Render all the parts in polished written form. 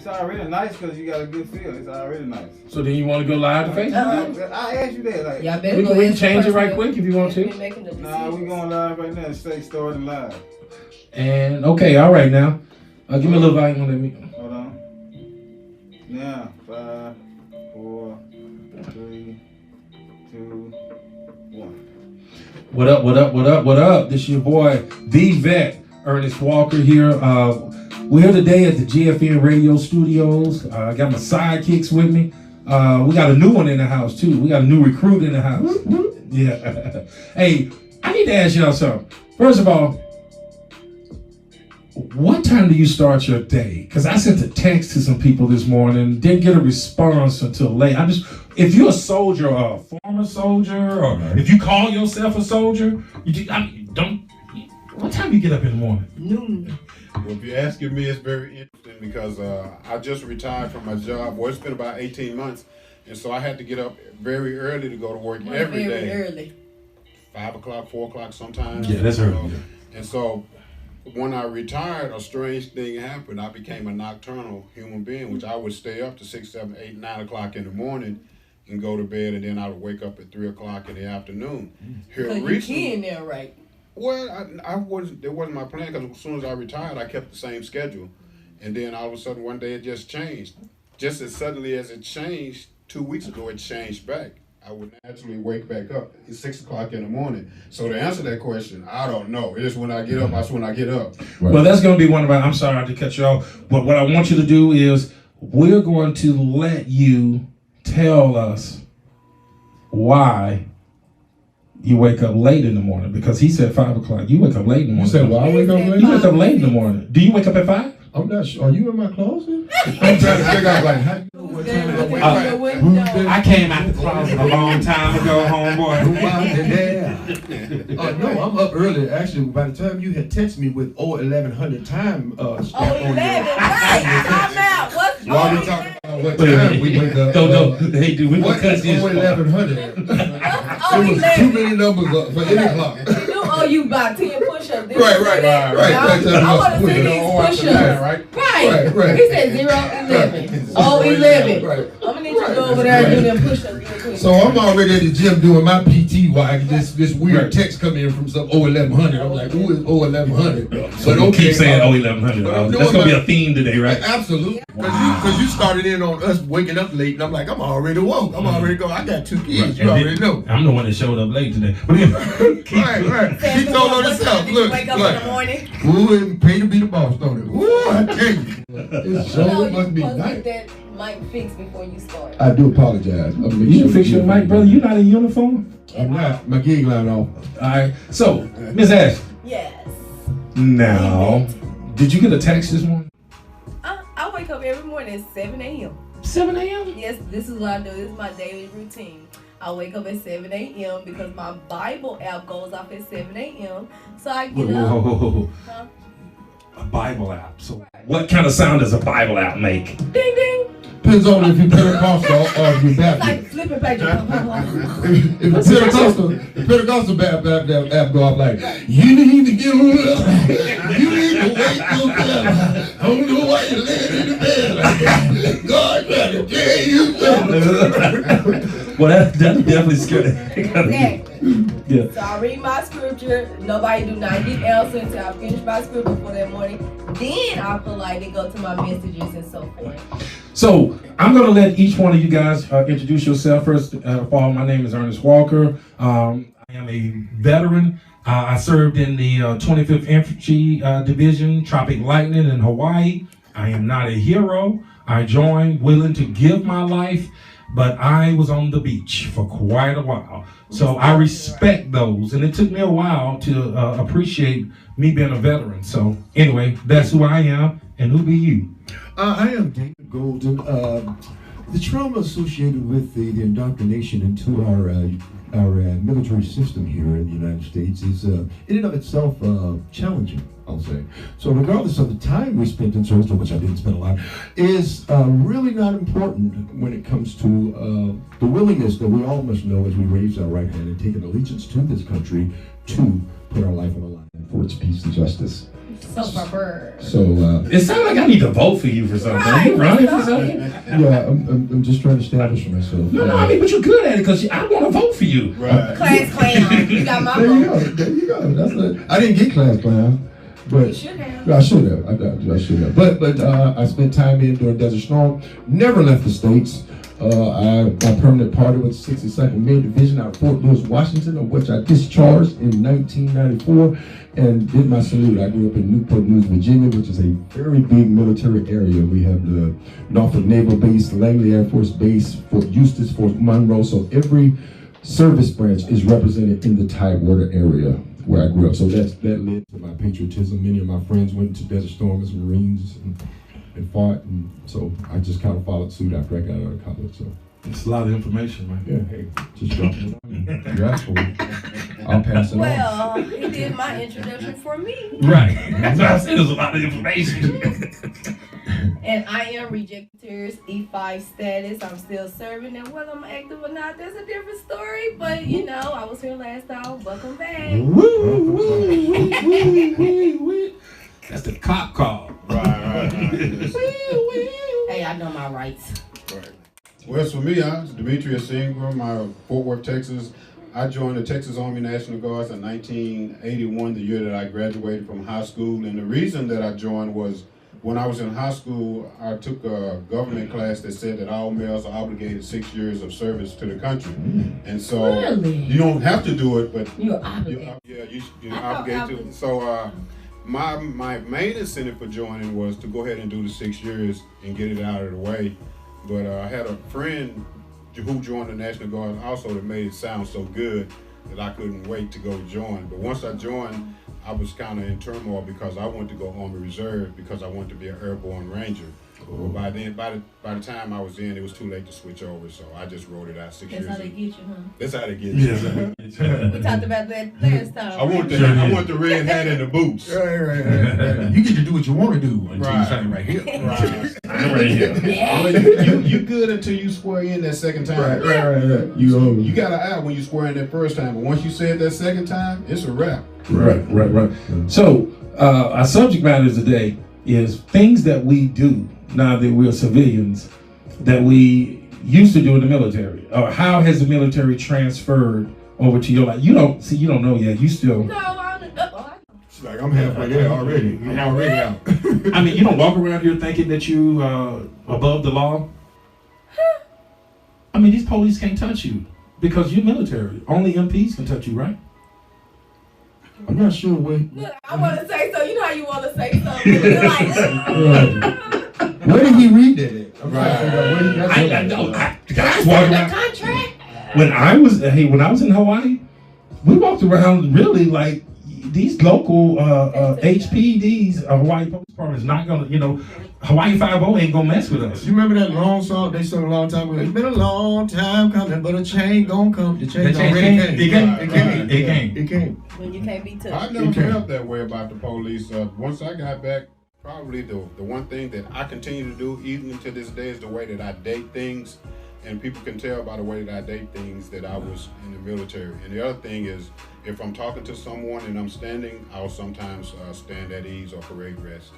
It's already nice because you got a good feel. It's already nice. So then you want to go live to Facebook? I asked you that. Like, Y'all better we go can change it right quick if you want to. Nah, we going live right now. Stay starting live. And okay, all right now. Give me a little volume on that meeting. Hold on. Now, 5, 4, 3, 2, 1. What up, what up, what up, what up? This your boy, The Vet, Ernest Walker here. We're here today at the GFN Radio Studios. I got my sidekicks with me. We got a new one in the house too. We got a new recruit in the house. Yeah. Hey, I need to ask y'all something. First of all, what time do you start your day? Because I sent a text to some people this morning, didn't get a response until late. If you're a soldier or a former soldier, or if you call yourself a soldier, what time do you get up in the morning? Noon. Well, if you're asking me, it's very interesting because I just retired from my job. Well, it's been about 18 months, and so I had to get up very early to go to work every day. Very early. 5 o'clock, 4 o'clock sometimes. Yeah, that's early. And so when I retired, a strange thing happened. I became a nocturnal human being, which I would stay up to 6, 7, 8, 9 o'clock in the morning and go to bed, and then I would wake up at 3 o'clock in the afternoon. Because you can now, right? Well, it wasn't my plan because as soon as I retired, I kept the same schedule. And then all of a sudden, one day it just changed. Just as suddenly as it changed, 2 weeks ago, it changed back. I would naturally wake back up at 6 o'clock in the morning. So to answer that question, I don't know. It is when I get up, that's when I get up. Right. Well, that's going to be one of our, I'm sorry to cut you off, but what I want you to do is we're going to let you tell us why you wake up late in the morning, because he said 5 o'clock. You wake up late in the morning. You said, well, I wake up late? You wake up late in the morning. Do you wake up at 5? I'm not sure. Are you in my closet? I'm trying to figure out, like, how do you know what time I wake up? I came out the closet a long time ago, homeboy. No, I'm up early. Actually, by the time you had texted me with 1100 time stamp on 11, right. Time out. What's while we talking about what time we wake up. No. Hey, dude, we gonna cut this. 1100. It was too many numbers for any clock. You owe you about 10 push-ups. Right. I want to see these push-ups. Right. He said 0, 11. Oh, 11. Right. I'm going to need you to go over there and do them push-ups. So I'm already at the gym doing my PT while this weird text come in from some 1100. I'm like, who is 1100? But okay, keep saying 1100. That's going to be a theme today, right? Absolutely. Because you started in on us waking up late, and I'm like, I'm already woke. I'm already going. I got 2 kids. You already know. I'm the one that showed up late today. Right. He told on himself. Look. Wake up in the morning. Ooh, and pay to be the boss, don't it? Ooh, I tell you. It sure must be nice. That mic fixed before you start. I do apologize. You fix your mic, brother. You're not in uniform? I'm not. My gig line off. All right. So, Miss Ash. Yes. Now, did you get a text this morning? I wake up every morning at 7 a.m. 7 a.m.? Yes, this is what I do. This is my daily routine. I wake up at 7 a.m. because my Bible app goes off at 7 a.m. So I get up. Whoa. Huh? A Bible app. So what kind of sound does a Bible app make? Ding, ding. Depends on if you're Pentecostal or if you're Baptist. Like flipping pages. If the Pentecostal Baptist app go off like, you need to get up. You need to wake yourself. I don't know why you're laying in the bed like that. God trying to tell you something. Well, that definitely scared it. Exactly. Yeah. So I read my scripture. Nobody do not get else until I finish my scripture for that morning. Then I politely go to my messages and so forth. So I'm going to let each one of you guys introduce yourself. First of all, my name is Ernest Walker. I am a veteran. I served in the 25th Infantry Division, Tropic Lightning in Hawaii. I am not a hero. I joined willing to give my life, but I was on the beach for quite a while. So I respect those, and it took me a while to appreciate me being a veteran. So anyway, that's who I am, and who be you? I am David Golden. The trauma associated with the indoctrination into our military system here in the United States is in and of itself challenging, I'll say. So regardless of the time we spent in service, which I didn't spend a lot, is really not important when it comes to the willingness that we all must know as we raise our right hand and take an allegiance to this country to put our life on the line for its peace and justice. So preferred. So It sounds like I need to vote for you for something. Right, You running for something? yeah, I'm just trying to establish myself. No, I mean, but you're good at it because I want to vote for you. Right. Class clown. You got my There you vote. go. There you go. That's it. I didn't get class clown, but You should have. I should have. I should have. But I spent time in during Desert Storm. Never left the States. My permanent party was 62nd Main Division out of Fort Lewis, Washington, of which I discharged in 1994 and did my salute. I grew up in Newport News, Virginia, which is a very big military area. We have the Norfolk Naval Base, Langley Air Force Base, Fort Eustis, Fort Monroe. So every service branch is represented in the Tidewater area where I grew up. So that led to my patriotism. Many of my friends went to Desert Storm as Marines and fought, and so I just kind of followed suit after I got out of college. So It's a lot of information, man. yeah, hey, just drop it on. You asked for it. I'll pass it on. Well, he did my introduction for me. Right. That's what I said. There's a lot of information. And I am rejectors E5 status. I'm still serving, and whether I'm active or not, that's a different story. But you know, I was here last time. Welcome back. That's the cop call. Right. Hey, I know my rights. Right. Well, as for me, I'm Demetrius Ingram, I'm Fort Worth, Texas. I joined the Texas Army National Guards in 1981, the year that I graduated from high school. And the reason that I joined was when I was in high school, I took a government class that said that all males are obligated 6 years of service to the country. And so Really? you don't have to do it, but You're obligated. you're obligated to. So my main incentive for joining was to go ahead and do the 6 years and get it out of the way. But I had a friend who joined the National Guard also that made it sound so good that I couldn't wait to go join. But once I joined, I was kind of in turmoil because I wanted to go Army Reserve because I wanted to be an airborne ranger. But by the time I was in, it was too late to switch over, so I just wrote it out 6 years. That's how they get you, huh? That's how they get you. We talked about that last time. I want the red hat and the boots. Right. You get to do what you want to do until Right. you sign right here. Right here. Well, you good until you swear in that second time. Right. You got an out when you swear in that first time, but once you say it that second time, it's a wrap. Right. So, our subject matter today is things that we do now that we're civilians that we used to do in the military. Or how has the military transferred over to your life? You don't know yet. You still. No, I She's like, I'm halfway there already. I'm already out. I mean, you don't walk around here thinking that you above the law. I mean, these police can't touch you because you're military. Only MPs can touch you, right? I'm not sure where. look, I want to say so. You know how you want to say something. You're like, Where did he read that at? I know. Guys walk the around. contract. When I was in Hawaii, we walked around really like these local HPDs, Hawaii Police Department is not gonna, Hawaii 5-0 ain't gonna mess with us. You remember that long song they sung a long time ago? It's been a long time coming, but a change gonna come. The change already came. It came. When you can't be touched. I never felt that way about the police. Once I got back, probably the one thing that I continue to do, even to this day, is the way that I date things. And people can tell by the way that I date things that I was in the military. And the other thing is, if I'm talking to someone and I'm standing, I'll sometimes stand at ease or parade rest.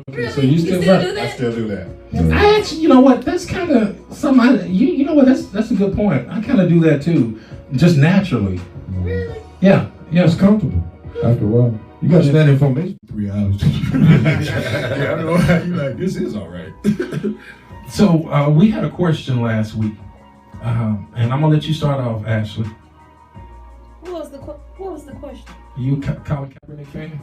Okay, so you still do right. I that? still do that. I actually, you know what? That's kind of something. You know what? That's a good point. I kind of do that too, just naturally. Really? Yeah. It's comfortable after a while. You got to stand in formation for 3 hours. I don't know how you like, this is all right. So we had a question last week, and I'm gonna let you start off, Ashley. What was the question? You Colin Kaepernick fan?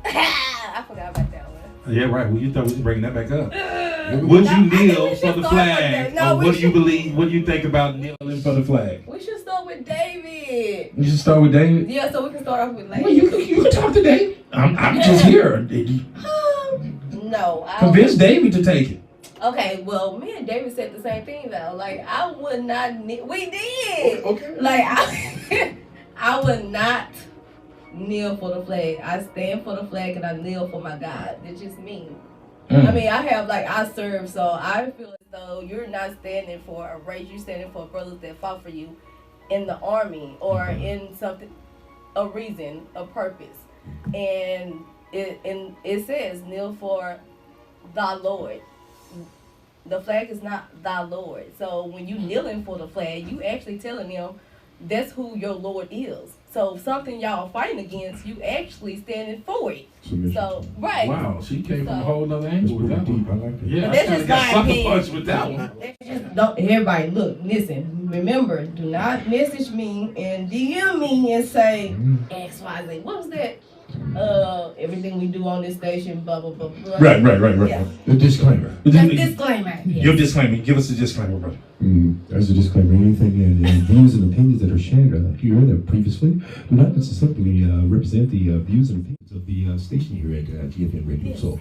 I forgot about that one. Yeah, right. Well, you thought we was bringing that back up. No, Would you I think kneel we for should the start flag? with that. No, Or we what do you should- believe? What do you think about kneeling for the flag? We should start with David. You should start with David. Yeah, so we can start off with Well, you can talk to David. I'm just here. No, I Convince David to take it. Okay, well, me and David said the same thing though. Like, I would not. We did. Okay. Like, I would not kneel for the flag. I stand for the flag and I kneel for my God. That's just me. I mean, I serve, so I feel as though you're not standing for a race. You're standing for brothers that fought for you in the army or in something, a reason, a purpose. And it says kneel for thy Lord. The flag is not thy Lord. So when you kneeling for the flag, you actually telling them that's who your Lord is. So something y'all fighting against, you actually standing for it. So right. Wow, she came from a whole nother angle with that deep. I one. like that. Yeah, But I that's kind of just got my sucker opinion. punched with that one. Just don't everybody look, listen, remember, do not message me and DM me and say XYZ. What was that? Everything we do on this station, blah blah blah blah. Right. Yeah. The disclaimer. Just disclaimer. Your disclaimer. Give us a disclaimer, brother. As a disclaimer, anything views and opinions that are shared here and previously do not necessarily represent the views and opinions of the station here at GFN Radio. Yes. So,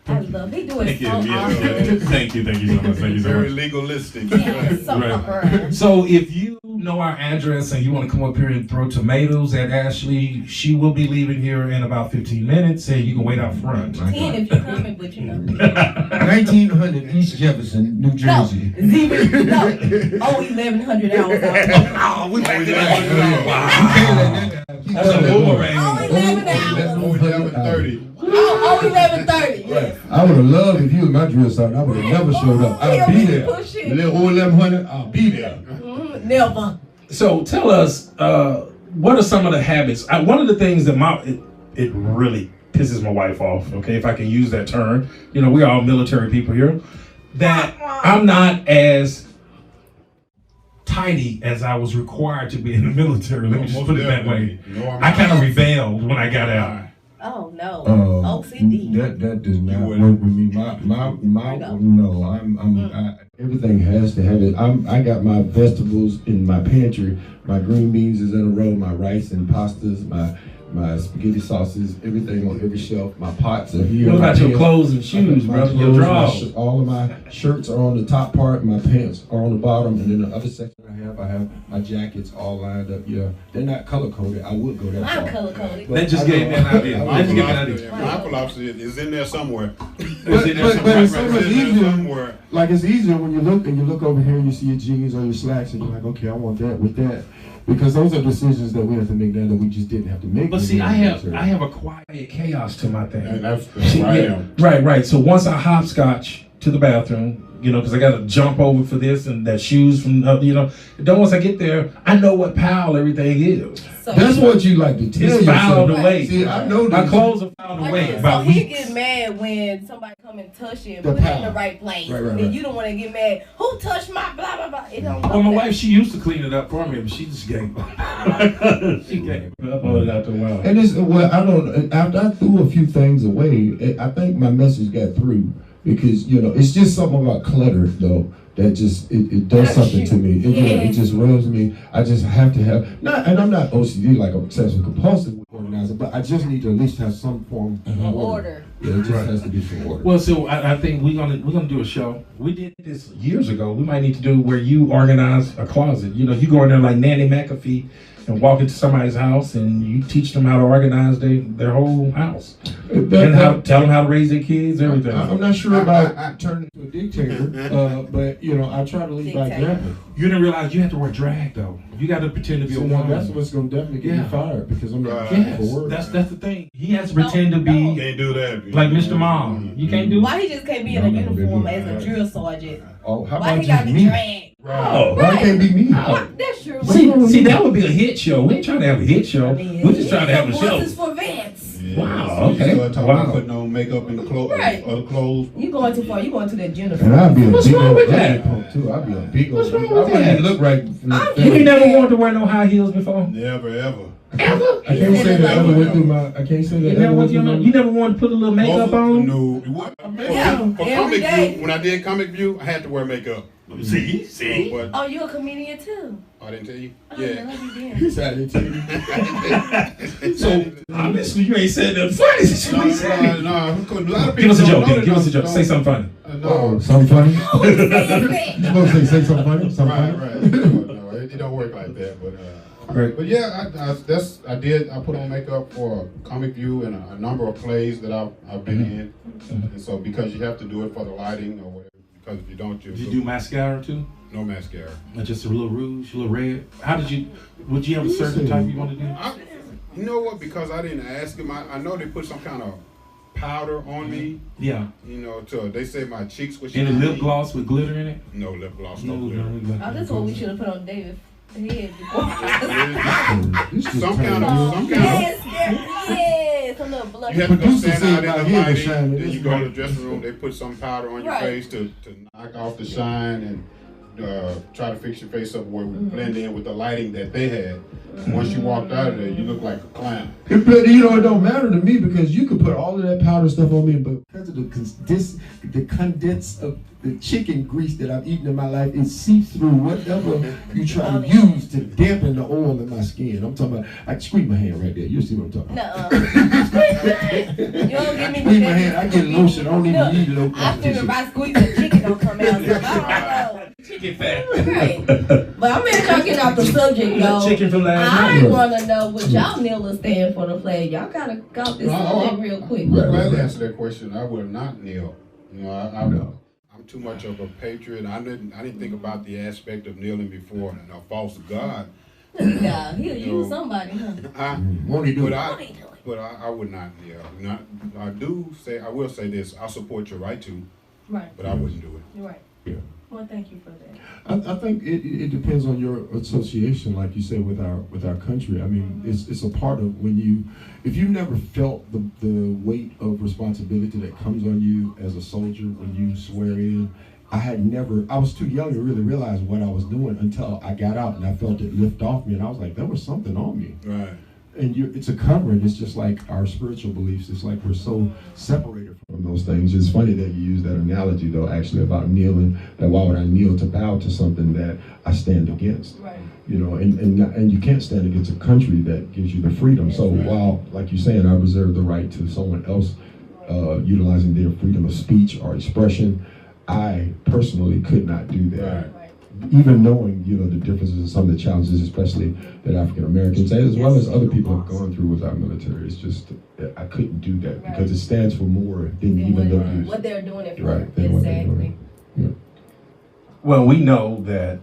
I love he doing Thank you. so awesome. Thank you so much. Thank you so Very much. legalistic. Yeah, so Right. proper. So if you know our address and you want to come up here and throw tomatoes at Ashley, she will be leaving here in about 15 minutes, and you can wait out front. 10 if you're coming, but you know. 1900 East Jefferson, New No, Jersey. zero, no. Oh, 1100 hours out. Oh, we back to that. That's a boomerang. Oh, 11 hours. Oh, 11:30. Oh, 11:30. Yes. I would have loved if you was my drill sergeant. I would have never showed up. I'd be there. Push it. Little old 1100, I'll be there. Never. So tell us, what are some of the habits? One of the things that it really pisses my wife off, okay, if I can use that term. You know, we're all military people here. That I'm not as tidy as I was required to be in the military. Let me just put it that way. I kind of rebelled when I got out. Oh no. Uh, OCD. That does not You work wouldn't. with me. Everything has to have it. I got my vegetables in my pantry. My green beans is in a row. My rice and pastas. My spaghetti sauces. Everything on every shelf. My pots are here. What about My your pants- clothes and shoes, my brother? Your clothes, drawers? all of my shirts are on the top part. My pants are on the bottom, and then the other section I have my jackets all lined up. Yeah, they're not color coded. I would go that I'm far. color coded. But That just I gave don't- me an idea. I That just don't- gave me an idea. My philosophy is in there somewhere. But it's so much easier. Somewhere. Like it's easier when you look over here and you see your jeans or your slacks and you're like, okay, I want that with that, because those are decisions that we have to make now that we just didn't have to make. But when see, we were I in the have military. a quiet chaos to my thing. And that's where I am. Right. So once I hopscotch to the bathroom, you know, because I got to jump over for this and that shoes from, you know. Then once I get there, I know what pile everything is. So That's what you like to tell It's filed yourself. away. See, I know My that. clothes are filed away so about he weeks. get mad when somebody come and touch it and The put it in power. the right place. Right, And right. you don't want to get mad. Who touched my blah blah blah? It don't Well, my work wife, she used to clean it up for me, but she just gave up. She gave up on it after a while. And it's I don't. After I threw a few things away, I think my message got through, because it's just something about clutter though that just it does something to me. It just rubs me. I just have to have and I'm not OCD like obsessive compulsive with organizing, but I just need to at least have some form of order. Yeah, it just has to be some order. Well, so I think we're gonna do a show. We did this years ago. We might need to do where you organize a closet. You know, you go in there like Nanny McAfee and walk into somebody's house and you teach them how to organize their whole house and tell them how to raise their kids, everything. I'm not sure about turning into a dictator, but I try to lead by example. You didn't realize you have to wear drag though. You got to pretend to be So a now woman. that's what's gonna definitely get me fired, because I'm not Right. for work. Yes, that's the thing. He has to pretend to be Can't do that. like Mr. Mom. You can't do. Why he just can't be in a No, no, uniform no, as no. a drill sergeant? Oh, how Why about he gotta just be me? dragged? Oh, Why it can't be me? That's true. see, that would be a hit show. We ain't trying to have a hit show. We're just trying to have a show. Voices for Vince. Wow, okay. You start talking Wow. about putting on makeup and Right. other clothes. You going too far. You going to that Jennifer. And I'd be a What's big wrong old with that? punk too. I'd be a big What's old. wrong with I wouldn't that? even look right. From the You film. never wanted to wear no high heels before? Never ever. Ever? I can't say that ever went through my. I can't say that You ever never, went through my. you never wanted to put a little makeup on? No. What? Yeah, For every Comic day. View, when I did Comic View, I had to wear makeup. See? But Oh, you a comedian too? I didn't tell you. Oh, Yeah. no, you didn't. He said it to me. So, honestly, you ain't said nothing funny. No. A lot of people Give us a don't joke, know then. Give us a that joke. Say something funny. No. Something funny. Oh, You supposed to say something funny. Something Right. funny. No, it don't work like that. Right. But yeah, I put on makeup for Comic View and a number of plays that I've been in, and so because you have to do it for the lighting or whatever, because if you don't, Did you do mascara too? no mascara. Or just a little rouge, a little red? Would you have a certain type you want to do? You know what? Because I didn't ask him. I know they put some kind of powder on me. Yeah. You know, they say my cheeks were Any shiny. lip gloss with glitter in it? No lip gloss, No, no glitter. Oh, that's what we should have put on David's head before. Some kind of. Yes, a little blush. You have to go Producer stand out said in my the head was lighting, shining. then you go to the dressing room, they put some powder on your Right. face to knock off the shine and try to fix your face up where we blend in with the lighting that they had. Once you walked out of there, you look like a clown. But you know, it don't matter to me because you could put all of that powder stuff on me, but because of the condense of the chicken grease that I've eaten in my life, it seeps through whatever you try to use to dampen the oil in my skin. I'm talking about, I squeeze my hand right there. You'll see what I'm talking about. You don't give me Squeeze my hand, I get lotion. I don't even need no I figure if competition. I squeeze the chicken don't come out. So I don't know. Chicken fat. Right. But I'm ready to get off the subject, though. Chicken from last I night. want to know what y'all kneelers stand for the flag. Y'all gotta got this subject real quick. I'm glad to answer that question. I will not kneel. You know, I'm too much of a patriot. I didn't think about the aspect of kneeling before a false god. Yeah, he'll use somebody, huh? Won't he do it? But I would not kneel. Not, I will say this. I support your right to, Right. but I wouldn't do it. You're right. Yeah. Well, thank you for that. I think it depends on your association, like you said, with our country. I mean, it's a part of if you never felt the weight of responsibility that comes on you as a soldier when you swear in. I was too young to really realize what I was doing until I got out and I felt it lift off me, and I was like, there was something on me. Right. And it's a covering. It's just like our spiritual beliefs. It's like we're so separated from those things. It's funny that you use that analogy, though, actually, about kneeling. That why would I kneel to bow to something that I stand against? Right. You know, and you can't stand against a country that gives you the freedom. So while, like you're saying, I reserve the right to someone else utilizing their freedom of speech or expression, I personally could not do that. Right. Even knowing, the differences and some of the challenges, especially that African Americans, as well as other people have gone through with our military, it's just, I couldn't do that because it stands for more than even though what they're doing it for. Right, than what they're Exactly. doing. Well, we know that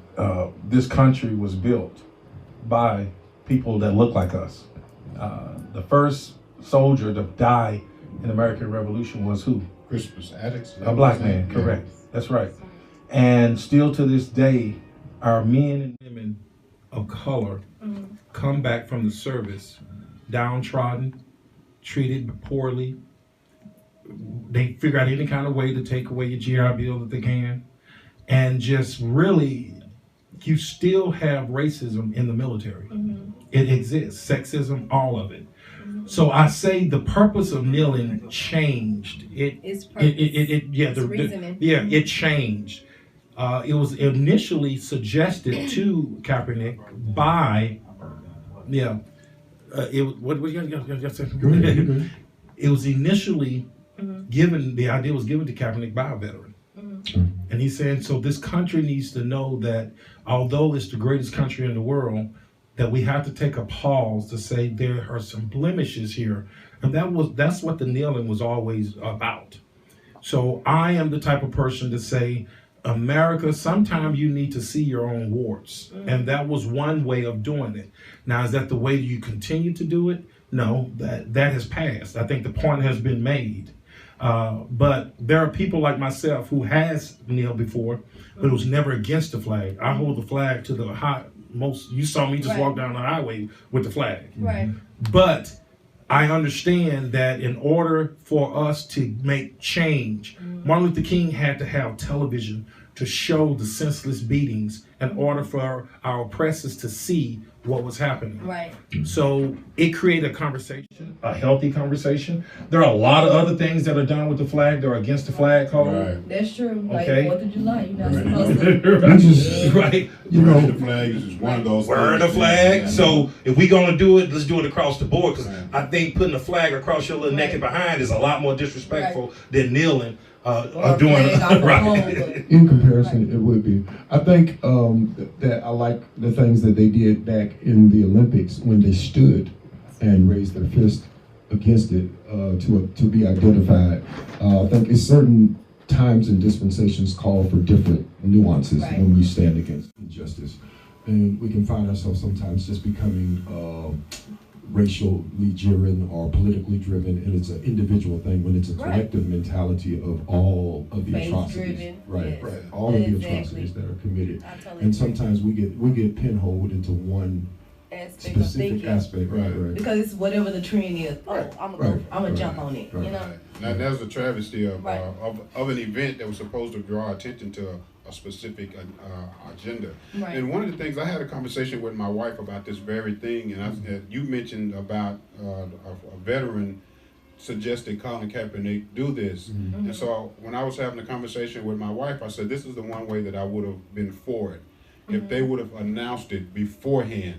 this country was built by people that look like us. The first soldier to die in the American Revolution was who? Crispus Attucks. A black man, correct. That's right. And still to this day, our men and women of color come back from the service downtrodden, treated poorly. They figure out any kind of way to take away your GI Bill that they can. And just really, you still have racism in the military. It exists, sexism, all of it. So I say the purpose of kneeling changed. It changed. It was initially suggested to Kaepernick by, it was initially given, the idea was given to Kaepernick by a veteran. And he's saying, so this country needs to know that although it's the greatest country in the world, that we have to take a pause to say there are some blemishes here. And that's what the kneeling was always about. So I am the type of person to say, America, sometimes you need to see your own warts. And that was one way of doing it. Now, is that the way you continue to do it? No, that has passed. I think the point has been made. But there are people like myself who has kneeled before, but it was never against the flag. I hold the flag to the most. You saw me just walk down the highway with the flag. Right. But I understand that in order for us to make change, Martin Luther King had to have television to show the senseless beatings in order for our oppressors to see what was happening. Right. So it created a conversation, a healthy conversation. There are a lot of other things that are done with the flag that are against the flag code. Right. That's true. Like Okay. 4th of July, you're not Right. supposed to. Right. The flag is just one of those. Burn the things. flag. Yeah. So if we're gonna do it, let's do it across the board. Because Right. I think putting a flag across your little naked behind is a lot more disrespectful than kneeling or doing flag off the right. phone. In comparison, it would be. I think that I like the things that they did back in the Olympics when they stood and raised their fist against it to be identified. I think it's certain times and dispensations call for different nuances when we stand against injustice. And we can find ourselves sometimes just becoming racially driven or politically driven, and it's an individual thing when it's a collective mentality of all of the atrocities. Faith-driven, Right, yes. right. All of the Exactly. atrocities that are committed. I totally And agree. sometimes we get pinholed into one Aspect of specific thinking. aspect. Right. Because it's whatever the trend is. Oh, I'm Right. gonna Right. jump on it. Right. You know. Now that's a travesty of, Right. of an event that was supposed to draw attention to a specific agenda. Right. And one of the things, I had a conversation with my wife about this very thing, and you mentioned about a veteran suggested Colin Kaepernick do this. Mm-hmm. And so when I was having a conversation with my wife, I said, this is the one way that I would have been for it. If Mm-hmm. they would have announced it beforehand,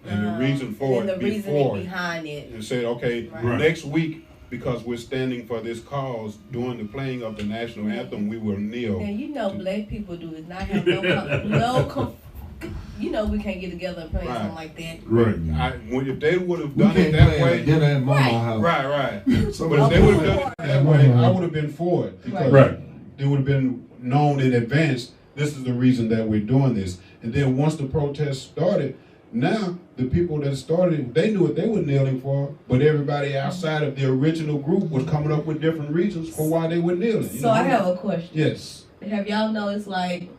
and the reason for and it the reasoning before, behind it. and said, okay, Right. next week, because we're standing for this cause, during the playing of the national anthem, we will kneel. And you know, black people do is not have you know, we can't get together and play Right. something like that. Right. If they would have We done it can't that play way, at dinner at Mama Right. house. right. So But if they would have done it that way, I would have been for it, because Right. it would have been known in advance, this is the reason that we're doing this. And then once the protest started, now the people that started it, they knew what they were kneeling for, but everybody outside of the original group was coming up with different reasons for why they were kneeling. So I have a question. Yes. Have y'all noticed, like,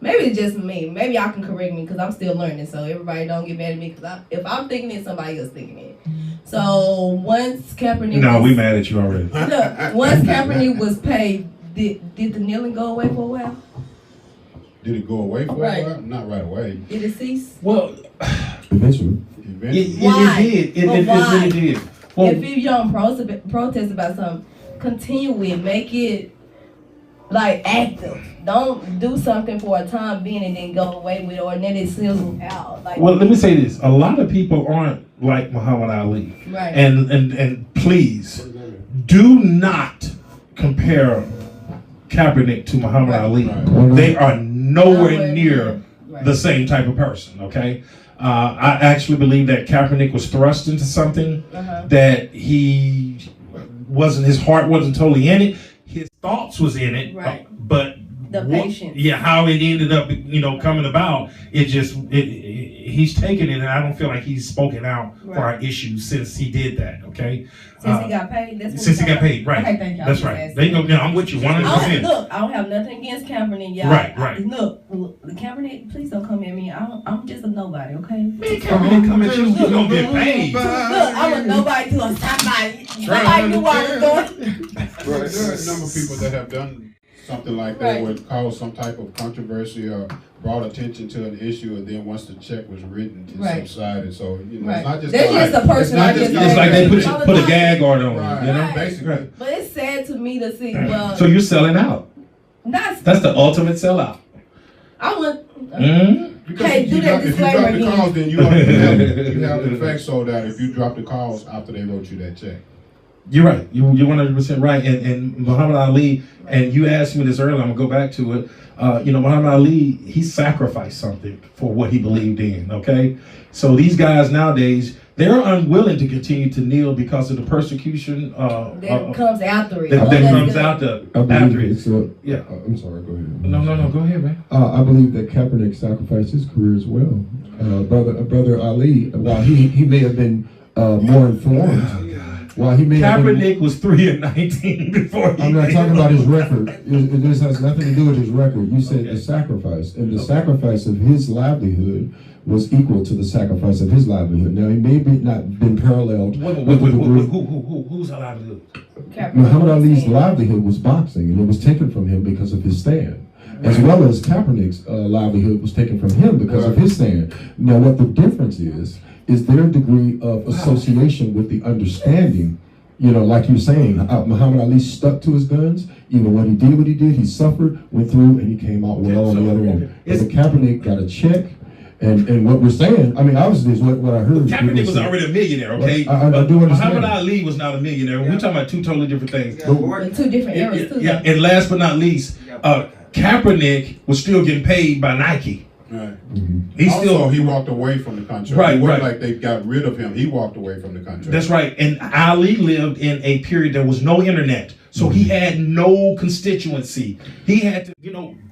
maybe it's just me. Maybe y'all can correct me because I'm still learning. So everybody don't get mad at me because if I'm thinking it, somebody else thinking it. So once Kaepernick, No, was, we mad at you already. look, once Kaepernick was paid, did the kneeling go away for a while? Did it go away for Right. a while? Not right away. Did it cease? Well, Eventually. Eventually. Why? it did. But It why? really did. Well, If you don't protest about something, continue with, make it like active. Don't do something for a time being and then go away with it or let it sizzle out. Like, well, let me say this: a lot of people aren't like Muhammad Ali, right. and please do not compare Kaepernick to Muhammad Right. Ali. Right. They are nowhere Nowhere near Right. the same type of person. Okay, I actually believe that Kaepernick was thrust into something Uh-huh. that he wasn't. His heart wasn't totally in it. His thoughts was in it, Right. but The patience. yeah, how it ended up, coming about, he's taken it, and I don't feel like he's spoken out for our issues since he did that. Okay, Since he got paid? That's what since he we got paid, right? Okay, thank you. That's right. There you go. Yeah, I'm with you 100%. Look, I don't have nothing against Kaepernick, y'all. Right. Look, Kaepernick, please don't come at me. I'm just a nobody, okay? Kaepernick come at you, you gonna get paid. Look, I'm a nobody to a somebody. Somebody knew what I was doing. Right. There are a number of people that have done something like that, Right. where it caused some type of controversy or brought attention to an issue, and then once the check was written, it Right. subsided. So Right. it's not just That's just a person it's not I just just It's like they All the put a time. gag order on Right. you, you know. Right. Basically. But it's sad to me to see. Well, So you're selling out. That's the ultimate sellout. I would. Mm-hmm. Because Hey, do that if you disclaimer drop the again. calls, then you have the facts sold out if you drop the calls after they wrote you that check. You're right. You're 100% right. And Muhammad Ali, and you asked me this earlier, I'm going to go back to it. Muhammad Ali, he sacrificed something for what he believed in, okay? So these guys nowadays, they're unwilling to continue to kneel because of the persecution that comes after it. that Oh, that's comes good. after I after believe it. it's a, Yeah. I'm sorry, go ahead. No, go ahead, man. I believe that Kaepernick sacrificed his career as well. Brother Ali, while he may have been more informed, while he may have been, Kaepernick was 3-19 before he I'm not did. talking about his record. This has nothing to do with his record. You said the sacrifice, and the sacrifice of his livelihood was equal to the sacrifice of his livelihood. Now, he may be not been paralleled with the degree. Who's allowed to do it? Muhammad Ali's livelihood was boxing, and it was taken from him because of his stand, as well as Kaepernick's livelihood was taken from him because of his stand. Now, what the difference is their degree of association with the understanding. Like you're saying, Muhammad Ali stuck to his guns. Even when he did what he did, he suffered, went through, and he came out well on the other end. But Kaepernick got a check. And what we're saying, I mean, obviously, is what I heard. Kaepernick was already a millionaire, okay? I But do understand. Muhammad Ali was not a millionaire. We're talking about two totally different things. With two different eras, too. Yeah, and last but not least, Kaepernick was still getting paid by Nike. Right. He Also, he walked away from the contract. Right, It wasn't right. like they got rid of him. He walked away from the contract. That's right. And Ali lived in a period there was no internet. So he had no constituency. He had to,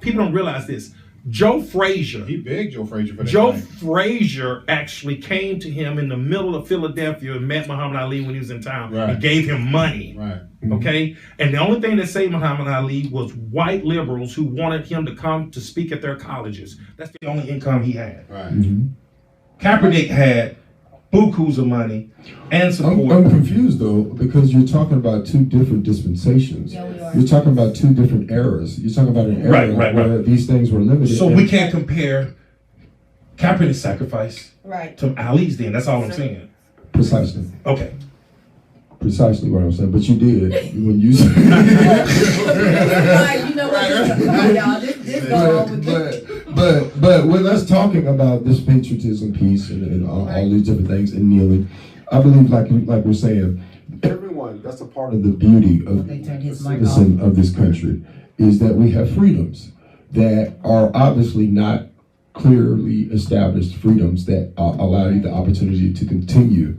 people don't realize this. Joe Frazier. He begged Joe Frazier for that. Joe thing. Frazier actually came to him in the middle of Philadelphia and met Muhammad Ali when he was in town Right. and gave him money. Right. Okay? And the only thing that saved Muhammad Ali was white liberals who wanted him to come to speak at their colleges. That's the only income he had. Right. Kaepernick had bukus of money and support. I'm confused though, because you're talking about two different dispensations. Yeah, we are. You're talking about two different eras. You're talking about an era Right. where these things were limited. So we can't compare Kaepernick's sacrifice Right. to Ali's then. That's all I'm saying. Precisely. Okay. Precisely what I'm saying. But you did when you said. Like, you know what? Come on, y'all. This go on with this. But with us talking about this patriotism piece and all these different things and kneeling, I believe like we're saying, everyone, that's a part of the beauty of They turned the his mic citizen of this country, is that we have freedoms that are obviously not clearly established freedoms that allow you the opportunity to continue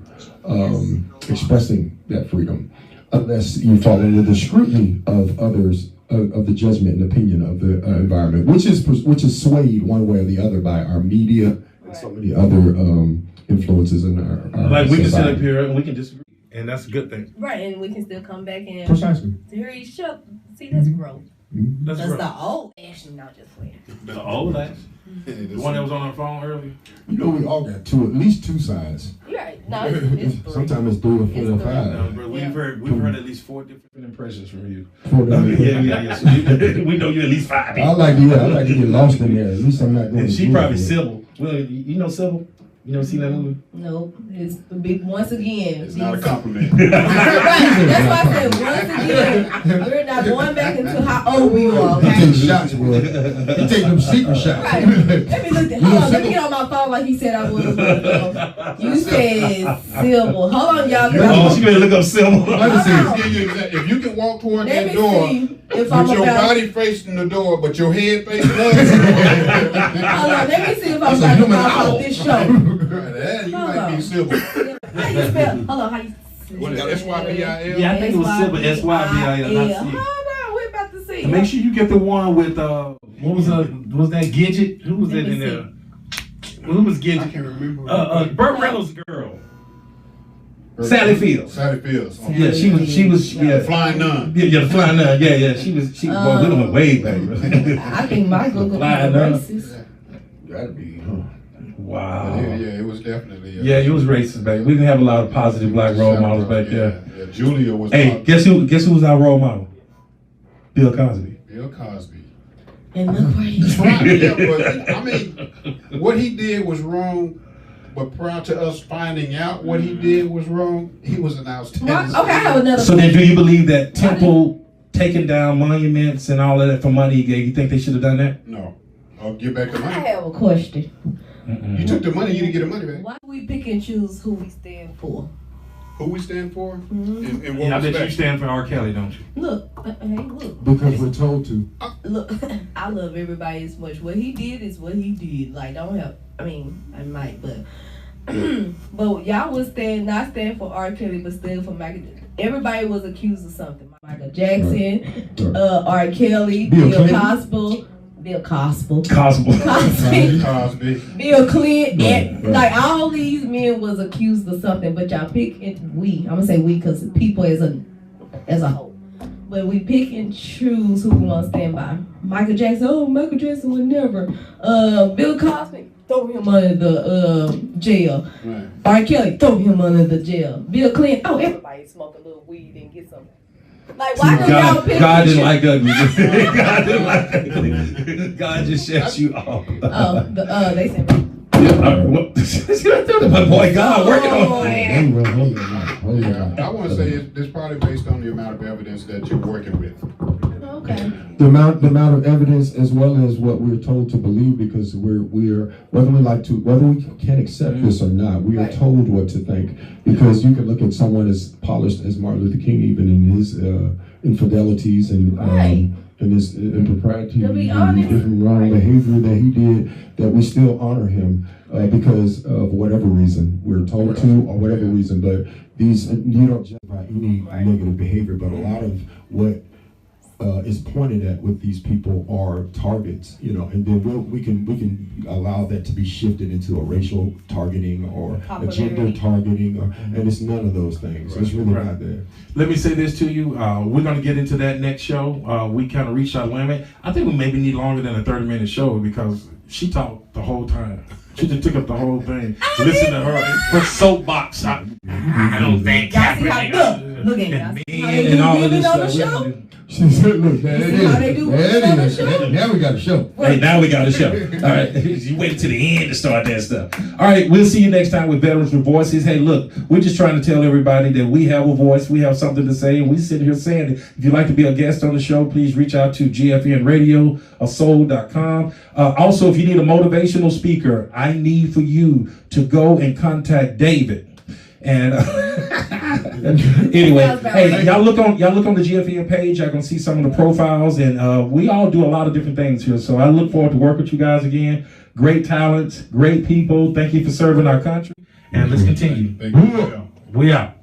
expressing that freedom, unless you fall under the scrutiny of others, of the judgment and opinion of the environment, which is swayed one way or the other by our media and so many other influences in our Like we can sit society. up here and we can disagree. And that's a good thing. Right, and we can still come back and Precisely. hear each other. See, that's growth. That's That's right. the old Ashley, not just playing. The old ass. The one that was on our phone earlier. You know, we all got at least two sides. You're right. No, it's three. Sometimes it's 3 or 4 or It's 5. No, bro, we've heard at least 4 different impressions from you. 4 different- Yeah. So we know you at least 5 I people. like to get lost in there. At least I'm not going And to she school probably for it. Sybil. Well, you know Sybil? You never seen that movie? Nope. It's big once again. It's not a these- compliment. Right. That's why I said once again, we're not going back into how old we are, He okay? taking shots, boy. He taking them secret shots. Right. Let me look at, hold on, let me get on my phone like he said I was. You said Sybil. Hold on, y'all. Oh, she better look up Sybil. Let me see. If you can walk toward Let that me door see if with I'm your about. body facing the door, but your head facing us, Hold on, let me see if I'm That's a about to human walk owl. off this show. that you Hold might on. be civil. How you spell? Hold on, how you? What is it, SYBIL? Yeah, I think it was Sybil, SYBIL, not Hold C. on, we're about to see. And make sure you get the one with what was that Gidget? Who was that Let me in there? Who was I Gidget? can't remember. Burt Reynolds' girl. Sally Fields. Sally Fields. Yeah, she was yeah. Flying Nun. Yeah, the flying nun. Yeah. She well, we went way back. I think my Google is Flying up. racist. Gotta be. Wow. Yeah, it was definitely. Yeah, it was racist back. We didn't have a lot of positive black role models back there. Yeah, Julia was. Hey, guess who was our role model? Bill Cosby. Bill Cosby. And look where he's from. Right, yeah, but I mean, what he did was wrong. But prior to us finding out what he did was wrong, he was an outstanding. Okay, I have another. So then, do you believe that Temple taking down monuments and all of that for money he gave? You think they should have done that? No. I'll give back the I money. have a question. You took the money, you didn't get the money back. Why do we pick and choose who we stand for? Who we stand for? Mm-hmm. In what Yeah, I bet you respect? stand for R. Kelly, don't you? Look, hey, look. Because we're told to. Look, I love everybody as much. What he did is what he did. Like, don't have. I mean, I might, but but y'all would not stand for R. Kelly, but stand for Michael. Everybody was accused of something. Michael Jackson, R. Kelly, Bill Cosby. Bill Cosby. Cosby. Bill Clinton, Right. like all these men was accused of something, but y'all pick and I'm gonna say we because people as a whole, but we pick and choose who we want to stand by. Michael Jackson, Michael Jackson would never. Bill Cosby, throw him under the jail. Right. R. Kelly, throw him under the jail. Bill Clinton, everybody smoke a little weed and get some. Like, why do y'all pick God and didn't choose? like ugly. God didn't like ugly. God just shuts you off. They said. My boy God working Oh, on. yeah. I want to say it's probably based on the amount of evidence that you're working with. Okay. The amount of evidence, as well as what we're told to believe, because we're whether we can accept this or not, we are Right. told what to think. Because you can look at someone as polished as Martin Luther King, even in his infidelities and Right. and his impropriety To be and honest. different wrong behavior that he did, that we still honor him because of whatever reason we're told to, or whatever reason. But you don't justify any negative behavior, but a lot of what is pointed at with these people are targets, you know, and then we can allow that to be shifted into a racial targeting or a gender targeting, and it's none of those things. It's really not there. Let me say this to you. We're going to get into that next show. We kind of reached our limit. I think we maybe need longer than a 30-minute show because she talked the whole time. She just took up the whole thing. Listen to her soapbox. I don't think Kaepernick. Look at and all of this stuff. She said, "Look, there it is. how they do There it on the is. show? Now we got a show." Hey, now we got a show. All right, you wait to the end to start that stuff. All right, we'll see you next time with Veterans with Voices. Hey, look, we're just trying to tell everybody that we have a voice, we have something to say, and we sit here saying it. If you'd like to be a guest on the show, please reach out to gfnradioasoul.com. Also, if you need a motivational speaker, I need for you to go and contact David. And anyway, hey, y'all look on the GFN page. Y'all gonna see some of the profiles, and we all do a lot of different things here. So I look forward to work with you guys again. Great talents, great people. Thank you for serving our country, and let's continue. Thank you. We out.